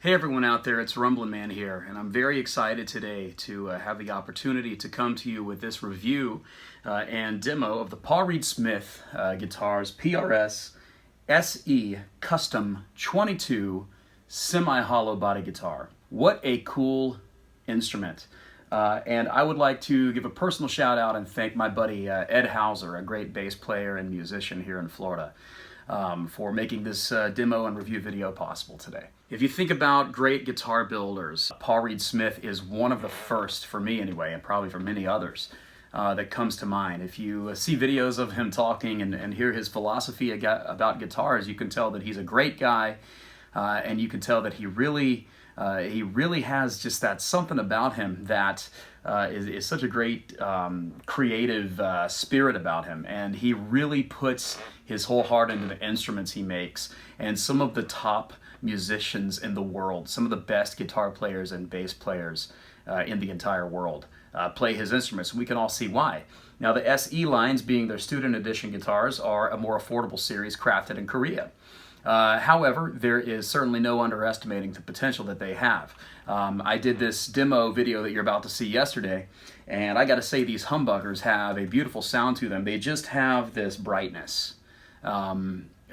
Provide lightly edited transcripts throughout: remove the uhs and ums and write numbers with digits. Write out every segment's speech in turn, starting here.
Hey everyone out there, it's Rumblin Man here, and I'm very excited today to have the opportunity to come to you with this review and demo of the Paul Reed Smith guitars PRS SE Custom 22 semi-hollow body guitar. What a cool instrument. And I would like to give a personal shout out and thank my buddy Ed Hauser, a great bass player and musician here in Florida, for making this demo and review video possible today. If you think about great guitar builders, Paul Reed Smith is one of the first, for me anyway, and probably for many others, that comes to mind. If you see videos of him talking and hear his philosophy about guitars, you can tell that he's a great guy, and you can tell that he really has just that something about him that is such a great creative spirit about him, and he really puts his whole heart into the instruments he makes. And some of the top musicians in the world, some of the best guitar players and bass players in the entire world play his instruments. We can all see why. Now, the SE lines, being their student edition guitars, are a more affordable series crafted in Korea. However, there is certainly no underestimating the potential that they have. I did this demo video that you're about to see yesterday, and I gotta say, these humbuckers have a beautiful sound to them. They just have this brightness. A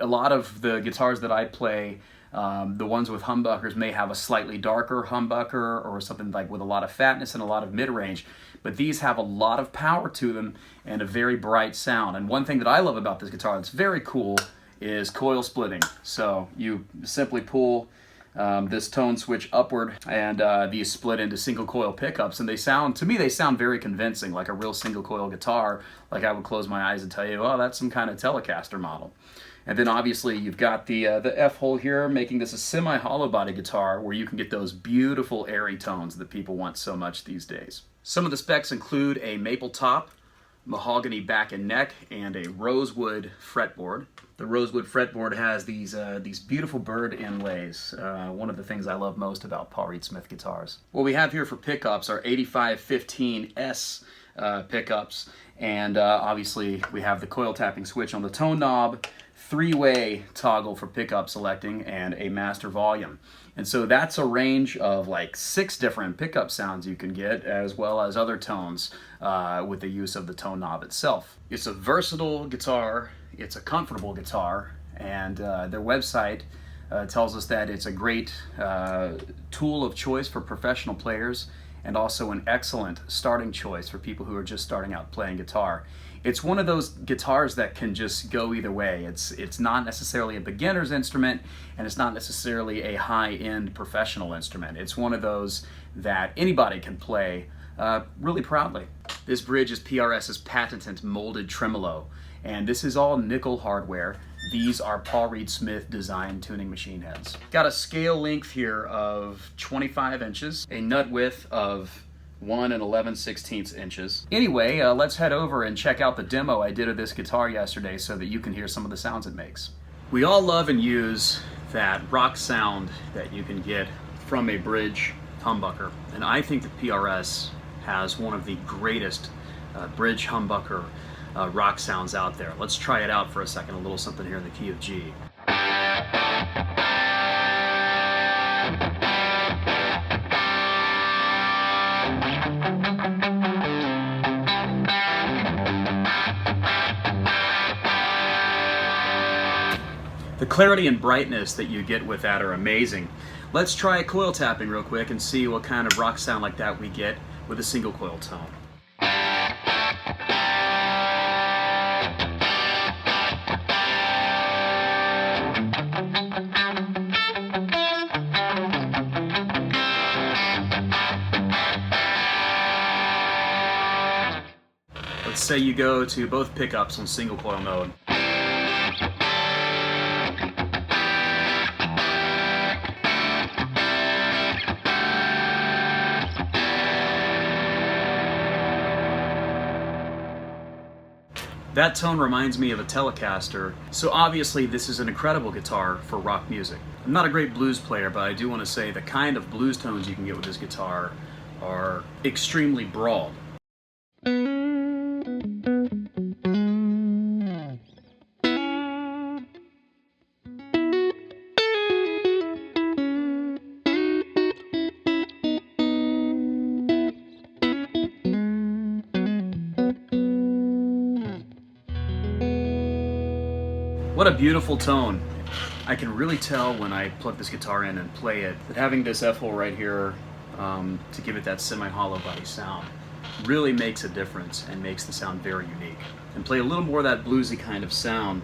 lot of the guitars that I play, the ones with humbuckers may have a slightly darker humbucker or something like with a lot of fatness and a lot of mid-range, but these have a lot of power to them and a very bright sound. And one thing that I love about this guitar that's very cool is coil splitting. So you simply pull this tone switch upward, and these split into single coil pickups, and they sound, to me, they sound very convincing, like a real single coil guitar. Like I would close my eyes and tell you, oh, that's some kind of Telecaster model. And then obviously you've got the F-hole here, making this a semi-hollow body guitar where you can get those beautiful airy tones that people want so much these days. Some of the specs include a maple top, mahogany back and neck, and a rosewood fretboard. The rosewood fretboard has these beautiful bird inlays, one of the things I love most about Paul Reed Smith guitars. What we have here for pickups are 8515S pickups, and obviously we have the coil tapping switch on the tone knob, three-way toggle for pickup selecting, and a master volume. And so that's a range of like 6 different pickup sounds you can get, as well as other tones with the use of the tone knob itself. It's a versatile guitar, it's a comfortable guitar, and their website tells us that it's a great tool of choice for professional players and also an excellent starting choice for people who are just starting out playing guitar. It's one of those guitars that can just go either way. It's not necessarily a beginner's instrument, and it's not necessarily a high-end professional instrument. It's one of those that anybody can play really proudly. This bridge is PRS's patented molded tremolo, and this is all nickel hardware. These are Paul Reed Smith design tuning machine heads. Got a scale length here of 25 inches, a nut width of 1 11/16 inches. Anyway, let's head over and check out the demo I did of this guitar yesterday so that you can hear some of the sounds it makes. We all love and use that rock sound that you can get from a bridge humbucker, and I think that PRS has one of the greatest bridge humbucker rock sounds out there. Let's try it out for a second, a little something here in the key of G. The clarity and brightness that you get with that are amazing. Let's try coil tapping real quick and see what kind of rock sound like that we get with a single coil tone. Let's say you go to both pickups on single coil mode. That tone reminds me of a Telecaster, so obviously this is an incredible guitar for rock music. I'm not a great blues player, but I do want to say the kind of blues tones you can get with this guitar are extremely broad. What a beautiful tone. I can really tell when I plug this guitar in and play it that having this F-hole right here to give it that semi-hollow body sound really makes a difference and makes the sound very unique. And play a little more of that bluesy kind of sound,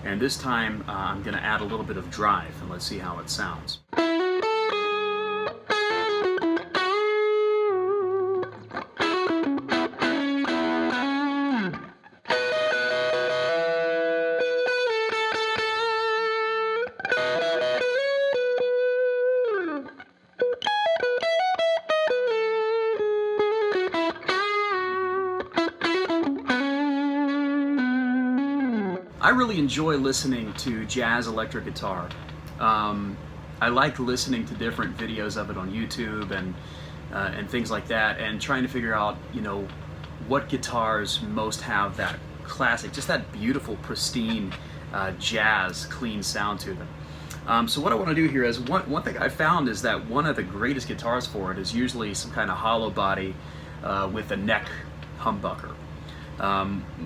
and this time I'm going to add a little bit of drive, and let's see how it sounds. I really enjoy listening to jazz electric guitar. I like listening to different videos of it on YouTube and things like that, and trying to figure out, you know, what guitars most have that classic, just that beautiful, pristine jazz, clean sound to them. So what I want to do here is, one thing I found is that one of the greatest guitars for it is usually some kind of hollow body with a neck humbucker.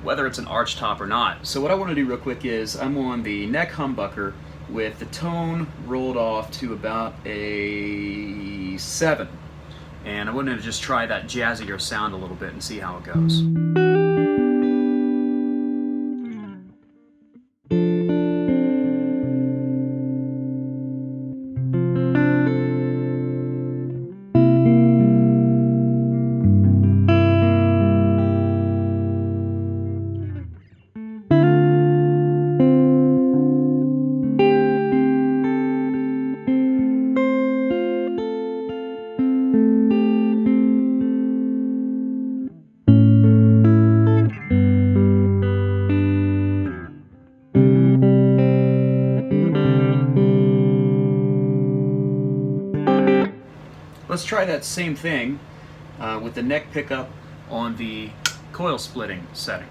Whether it's an arch top or not. So what I want to do real quick is I'm on the neck humbucker with the tone rolled off to about a 7. And I want to just try that jazzier sound a little bit and see how it goes. Let's try that same thing with the neck pickup on the coil splitting setting.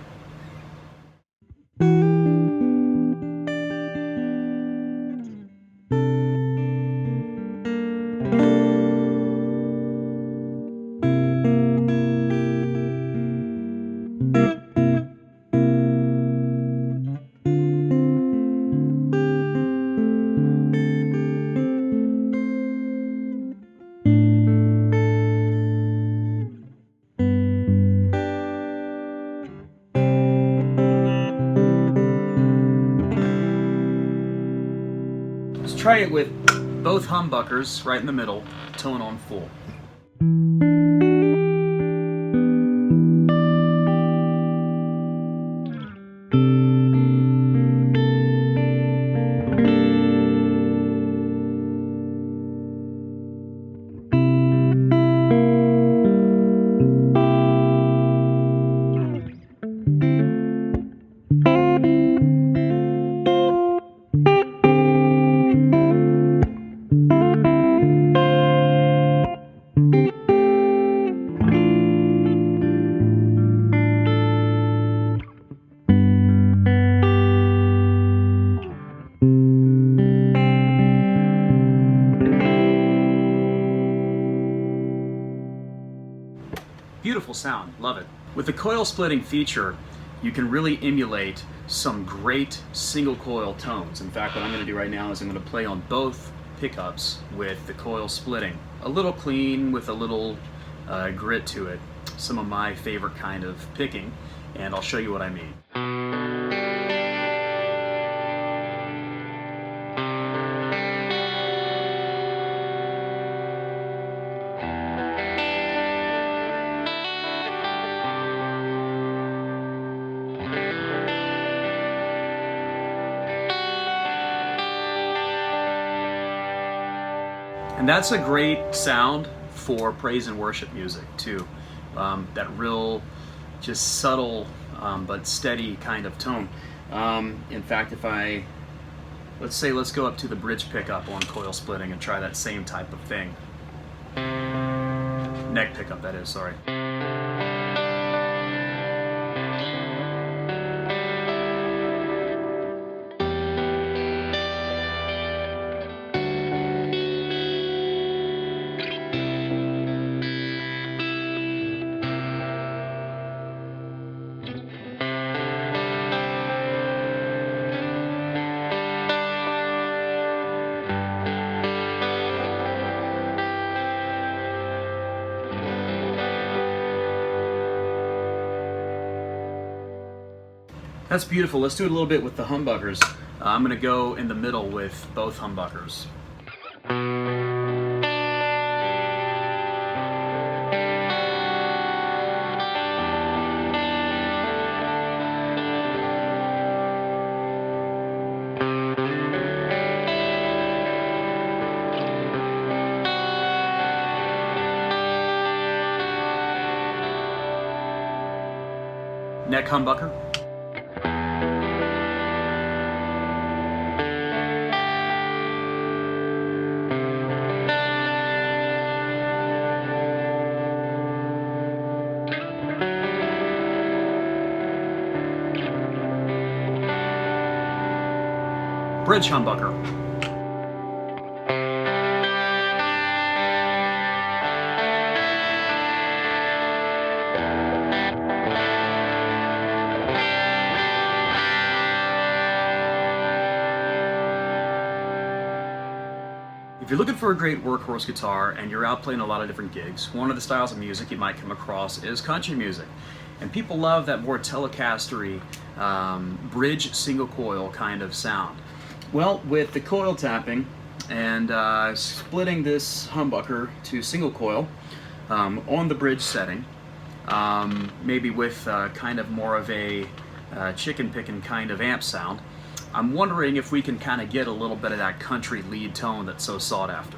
Let's try it with both humbuckers right in the middle, tone on full. Beautiful sound, love it. With the coil splitting feature, you can really emulate some great single coil tones. In fact, what I'm going to do right now is I'm going to play on both pickups with the coil splitting. A little clean with a little grit to it. Some of my favorite kind of picking, and I'll show you what I mean. And that's a great sound for praise and worship music too. That real, just subtle but steady kind of tone. In fact, if let's go up to the bridge pickup on coil splitting and try that same type of thing. Neck pickup, that is, sorry. That's beautiful. Let's do it a little bit with the humbuckers. I'm going to go in the middle with both humbuckers. Neck humbucker. Bridge humbucker. If you're looking for a great workhorse guitar and you're out playing a lot of different gigs, one of the styles of music you might come across is country music. And people love that more Telecaster-y, bridge single coil kind of sound. Well, with the coil tapping and splitting this humbucker to single coil on the bridge setting, maybe with kind of more of a chicken picking kind of amp sound, I'm wondering if we can kind of get a little bit of that country lead tone that's so sought after.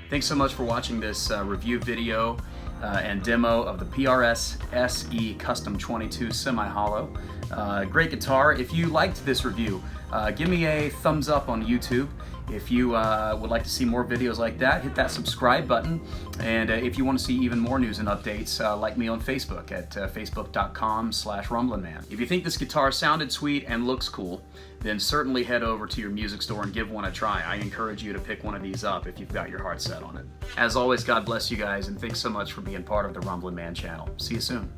Thanks so much for watching this review video and demo of the PRS SE Custom 22 Semi-Hollow. Great guitar. If you liked this review, give me a thumbs up on YouTube. If you would like to see more videos like that, hit that subscribe button. And if you want to see even more news and updates, like me on Facebook at facebook.com/rumblinman. If you think this guitar sounded sweet and looks cool, then certainly head over to your music store and give one a try. I encourage you to pick one of these up if you've got your heart set on it. As always, God bless you guys, and thanks so much for being part of the Rumblin' Man channel. See you soon.